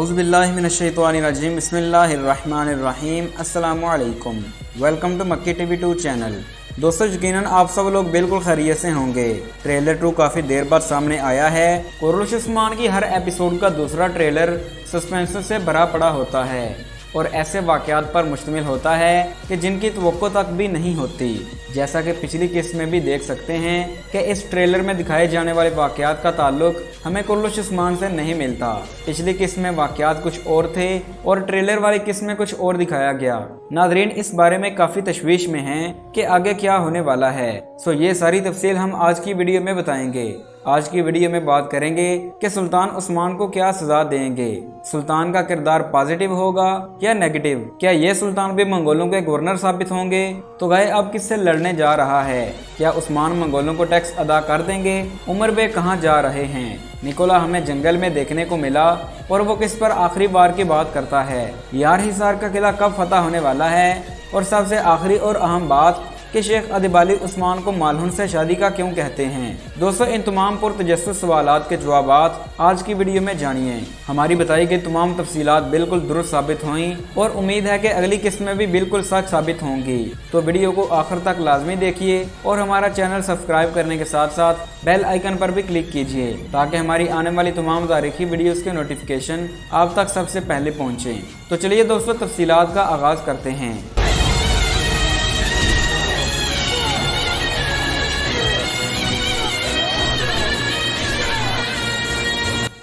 औज़ुबिल्लाहिमिनश्शैतानिर्रजीम बिस्मिल्लाहिर्रहमानिर्रहीम अस्सलामु अलैकुम। वेलकम टू मक्की टीवी 2 चैनल। दोस्तों यकीनन आप सब लोग बिल्कुल खैरियत से होंगे। ट्रेलर 2 काफ़ी देर बाद सामने आया है। कुर्रश उस्मान की हर एपिसोड का दूसरा ट्रेलर सस्पेंस से भरा पड़ा होता है और ऐसे वाक़यात पर मुश्तमिल होता है कि जिनकी तवक्को तक भी नहीं होती। जैसा कि पिछली किस्त में भी देख सकते हैं कि इस ट्रेलर में दिखाए जाने वाले वाक़यात का ताल्लुक हमें कुर्रश उस्मान से नहीं मिलता। पिछली किस्त में वाक़यात कुछ और थे और ट्रेलर वाली किस्त में कुछ और दिखाया गया। नाज़रीन इस बारे में काफ़ी तशवीश में हैं कि आगे क्या होने वाला है। सो ये सारी तफसील हम आज की वीडियो में बताएंगे। आज की वीडियो में बात करेंगे कि सुल्तान उस्मान को क्या सजा देंगे। सुल्तान का किरदार पॉजिटिव होगा या नेगेटिव? क्या ये सुल्तान भी मंगोलों के गवर्नर साबित होंगे? तो गाय अब किससे लड़ने जा रहा है? क्या उस्मान मंगोलों को टैक्स अदा कर देंगे? उमर बे कहाँ जा रहे हैं? निकोला हमें जंगल में देखने को मिला और वो किस पर आखिरी बार की बात करता है? यार हिसार का किला कब फतह होने वाला है? और सबसे आखिरी और अहम बात कि शेख अदिबाली उस्मान को मालहुन से शादी का क्यों कहते हैं? दोस्तों इन तमाम पुरतजस्सुस सवालात के जवाबात आज की वीडियो में जानिए। हमारी बताई गई तमाम तफसीलात बिल्कुल दुरुस्त साबित हुई और उम्मीद है कि अगली किस्त में भी बिल्कुल सच साबित होंगी। तो वीडियो को आखिर तक लाजमी देखिए और हमारा चैनल सब्सक्राइब करने के साथ साथ बेल आइकन पर भी क्लिक कीजिए ताकि हमारी आने वाली तमाम तारीखी वीडियोस के नोटिफिकेशन आप तक सबसे पहले पहुँचे। तो चलिए दोस्तों तफसीलात का आगाज़ करते हैं।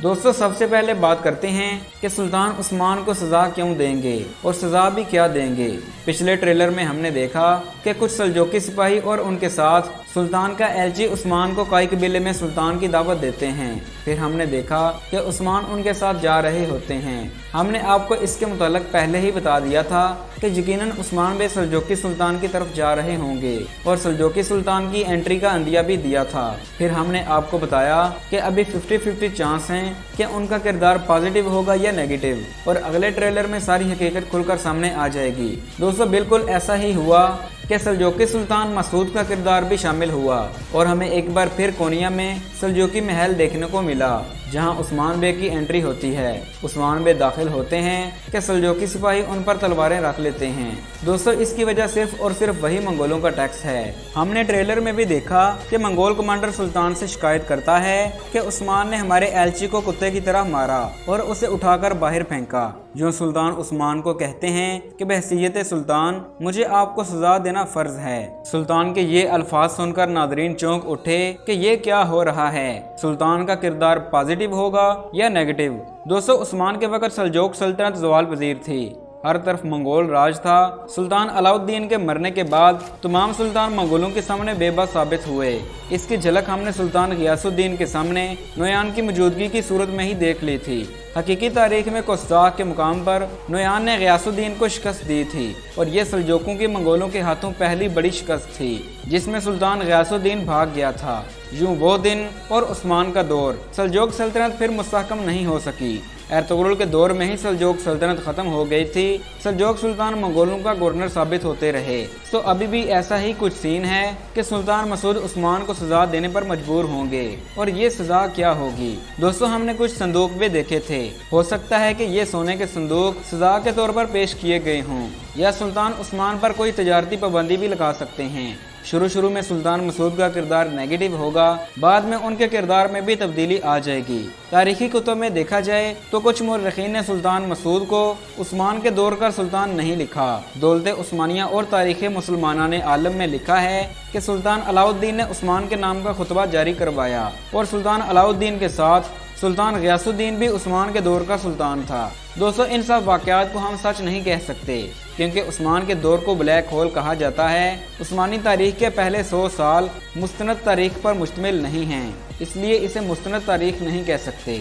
दोस्तों सबसे पहले बात करते हैं कि सुल्तान उस्मान को सज़ा क्यों देंगे और सज़ा भी क्या देंगे। पिछले ट्रेलर में हमने देखा कि कुछ सल्जोकी सिपाही और उनके साथ सुल्तान का एलची उस्मान को कई कबीले में सुल्तान की दावत देते हैं। फिर हमने देखा कि उस्मान उनके साथ जा रहे होते हैं। हमने आपको इसके मुताल्लिक पहले ही बता दिया था कि यकीनन उस्मान बे सल्जोकी सुल्तान की तरफ जा रहे होंगे और सल्जोकी सुल्तान की एंट्री का अंदिया भी दिया था। फिर हमने आपको बताया कि अभी 50-50 चांस हैं कि उनका किरदार पॉजिटिव होगा या नेगेटिव और अगले ट्रेलर में सारी हकीकत खुलकर सामने आ जाएगी। दोस्तों बिल्कुल ऐसा ही हुआ कि सल्जोकी सुल्तान मसूद का किरदार भी शामिल हुआ और हमें एक बार फिर कोनिया में सल्जोकी महल देखने को मिला जहां उस्मान बे की एंट्री होती है। उस्मान बे दाखिल होते हैं कि सल्जोकी सिपाही उन पर तलवारें रख लेते हैं। दोस्तों इसकी वजह सिर्फ और सिर्फ वही मंगोलों का टैक्स है। हमने ट्रेलर में भी देखा कि मंगोल कमांडर सुल्तान से शिकायत करता है कि उस्मान ने हमारे एलची को कुत्ते की तरह मारा और उसे उठाकर बाहर फेंका। जो सुल्तान उस्मान को कहते हैं कि बहसीयत सुल्तान मुझे आपको सजा देना फर्ज है। सुल्तान के ये अल्फाज सुनकर नादरीन चौंक उठे कि ये क्या हो रहा है। सुल्तान का किरदार पॉजिटिव होगा या नेगेटिव? दोस्तों उस्मान के वक्त सल्जोक सल्तनत ज़वाल पजीर थी। हर तरफ मंगोल राज था। सुल्तान अलाउद्दीन के मरने के बाद तमाम सुल्तान मंगोलों के सामने बेबस साबित हुए। इसकी झलक हमने सुल्तान गियासुद्दीन के सामने नोयान की मौजूदगी की सूरत में ही देख ली थी। हकीकी तारीख में कोस्ताख के मुकाम पर नोयान ने गियासुद्दीन को शिकस्त दी थी और ये सल्जोकों की मंगोलों के हाथों पहली बड़ी शिकस्त थी जिसमें सुल्तान गियासुद्दीन भाग गया था। यूं वो दिन और उस्मान का दौर सल्जोक सल्तनत फिर मुस्तहकम नहीं हो सकी। एर्तुगरुल के दौर में ही सल्जोक सल्तनत खत्म हो गई थी। सल्जोक सुल्तान मंगोलों का गवर्नर साबित होते रहे। तो अभी भी ऐसा ही कुछ सीन है कि सुल्तान मसूद उस्मान को सजा देने पर मजबूर होंगे और ये सजा क्या होगी? दोस्तों हमने कुछ संदूक भी देखे थे। हो सकता है कि ये सोने के संदूक सजा के तौर पर पेश किए गए हों या सुल्तान उस्मान पर कोई तजारती पाबंदी भी लगा सकते हैं। शुरू में सुल्तान मसूद का किरदार नेगेटिव होगा, बाद में उनके किरदार में भी तब्दीली आ जाएगी। तारीखी कुतुब में देखा जाए तो कुछ मुर्रिखीन ने सुल्तान मसूद को उस्मान के दौर का सुल्तान नहीं लिखा। दौलत उस्मानिया और तारीख मुसलमानाने आलम में लिखा है कि सुल्तान अलाउद्दीन ने उस्मान के नाम का खुतबा जारी करवाया और सुल्तान अलाउद्दीन के साथ सुल्तान गियासुद्दीन भी उस्मान के दौर का सुल्तान था। दोस्तों इन सब वाक़यात को हम सच नहीं कह सकते क्योंकि उस्मान के दौर को ब्लैक होल कहा जाता है। उस्मानी तारीख के पहले 100 साल मुस्तनद तारीख पर मुश्तमिल नहीं हैं, इसलिए इसे मुस्तनद तारीख नहीं कह सकते।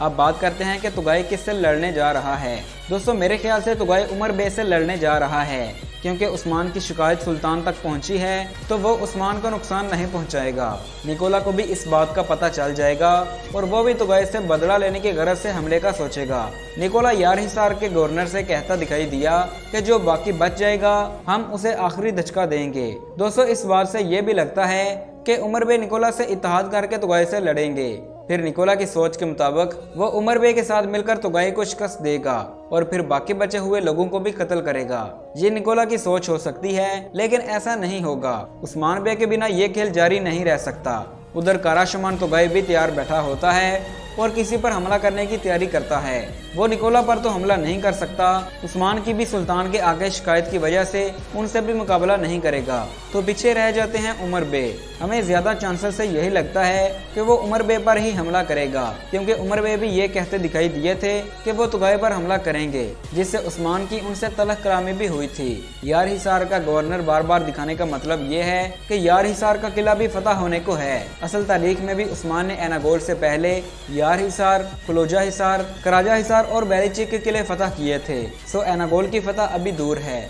अब बात करते हैं कि तुगाई किससे लड़ने जा रहा है। दोस्तों मेरे ख्याल से तुगाई उमर बे से लड़ने जा रहा है क्योंकि उस्मान की शिकायत सुल्तान तक पहुंची है तो वो उस्मान को नुकसान नहीं पहुंचाएगा। निकोला को भी इस बात का पता चल जाएगा और वो भी तुगई से बदला लेने की गरज से हमले का सोचेगा। निकोला यार हिसार के गवर्नर से कहता दिखाई दिया कि जो बाकी बच जाएगा हम उसे आखिरी धचका देंगे। दोस्तों इस बात से ये भी लगता है कि उमर बे निकोला से इत्तेहाद करके तुगई से लड़ेंगे। फिर निकोला की सोच के मुताबिक वो उमर बे के साथ मिलकर तुगई को शिकस्त देगा और फिर बाकी बचे हुए लोगों को भी कत्ल करेगा। ये निकोला की सोच हो सकती है, लेकिन ऐसा नहीं होगा। उस्मान बे के बिना ये खेल जारी नहीं रह सकता। उधर काराशमान तुगई भी तैयार बैठा होता है और किसी पर हमला करने की तैयारी करता है। वो निकोला पर तो हमला नहीं कर सकता, उस्मान की भी सुल्तान के आगे शिकायत की वजह से उनसे भी मुकाबला नहीं करेगा, तो पीछे रह जाते हैं उमर बे। हमें ज्यादा चांसेस से यही लगता है कि वो उमर बे पर ही हमला करेगा, क्योंकि उमर बे भी ये कहते दिखाई दिए थे कि वो तुगई पर हमला करेंगे, जिससे उस्मान की उनसे तलख कलामी भी हुई थी। यार हिसार का गवर्नर बार बार दिखाने का मतलब ये है कि यार हिसार का किला भी फतह होने को है। असल तारीख में भी उस्मान ने एनागोल से पहले यार हिसार, फलोजा हिसार, कराजा हिसार और बैरिची के किले फतह किए थे। सो एनागोल की फतह अभी दूर है।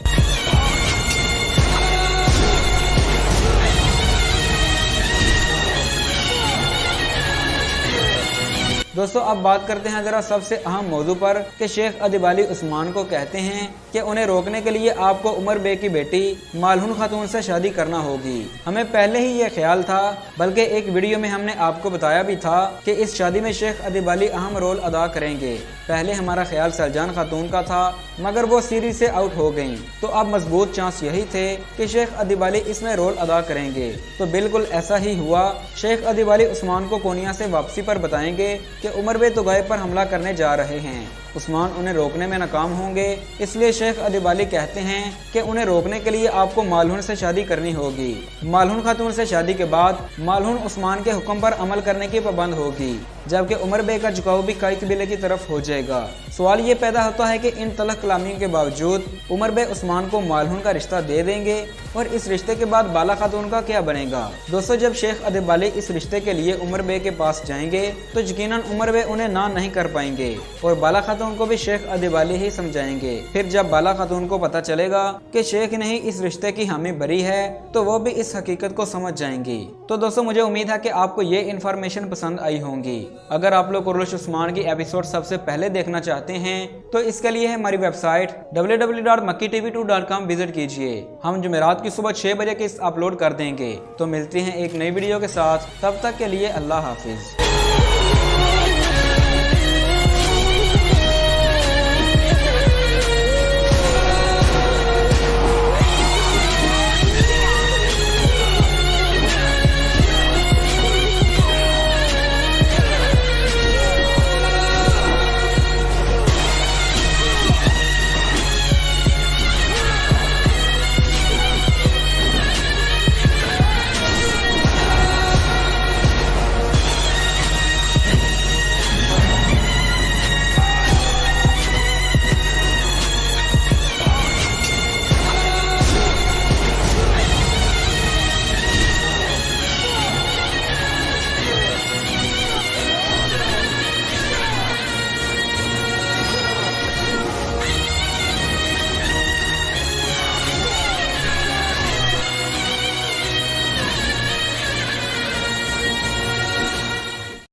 दोस्तों अब बात करते हैं जरा सबसे अहम मौजू पर कि शेख अदीब अली उस्मान को कहते हैं कि उन्हें रोकने के लिए आपको उमर बे की बेटी मालहुन खातून से शादी करना होगी। हमें पहले ही ये ख्याल था, बल्कि एक वीडियो में हमने आपको बताया भी था कि इस शादी में शेख अदीब अली अहम रोल अदा करेंगे। पहले हमारा ख्याल सरजान खातून का था, मगर वो सीरीज से आउट हो गयी, तो अब मजबूत चांस यही थे कि शेख अदीब अली इसमें रोल अदा करेंगे। तो बिल्कुल ऐसा ही हुआ। शेख अदीब अली उस्मान को कोनिया से वापसी पर बताएंगे कि उमर बे तुगई पर हमला करने जा रहे हैं। उस्मान उन्हें रोकने में नाकाम होंगे, इसलिए शेख अदीब अली कहते हैं कि उन्हें रोकने के लिए आपको मालहुन से शादी करनी होगी। मालहुन खातून से शादी के बाद मालहुन उस्मान के हुक्म पर अमल करने की पाबंद होगी, जबकि उमर बे का झुकाव भी कई कबीले की तरफ हो जाएगा। सवाल ये पैदा होता है कि इन तलख कलामियों के बावजूद उमर बे उस्मान को मालहुन का रिश्ता दे देंगे, और इस रिश्ते के बाद बाला खातून का क्या बनेगा। दोस्तों जब शेख अदीब अली इस रिश्ते के लिए उमर बे के पास जाएंगे तो यकीनन उमर बे उन्हें ना नहीं कर पाएंगे और बाला खातून को भी शेख अदीब अली ही समझाएंगे। फिर जब बाला खातून को पता चलेगा कि शेख ने ही इस रिश्ते की हामी भरी है तो वो भी इस हकीकत को समझ जाएंगी। तो दोस्तों मुझे उम्मीद है कि आपको ये इन्फॉर्मेशन पसंद आई होंगी। अगर आप लोग कुरैश उस्मान की एपिसोड सबसे पहले देखना चाहते हैं तो इसके लिए हमारी वेबसाइट www.makkitv2.com विजिट कीजिए। हम जुमेरात की सुबह 6 बजे के अपलोड कर देंगे। तो मिलते हैं एक नई वीडियो के साथ, तब तक के लिए अल्लाह हाफिज।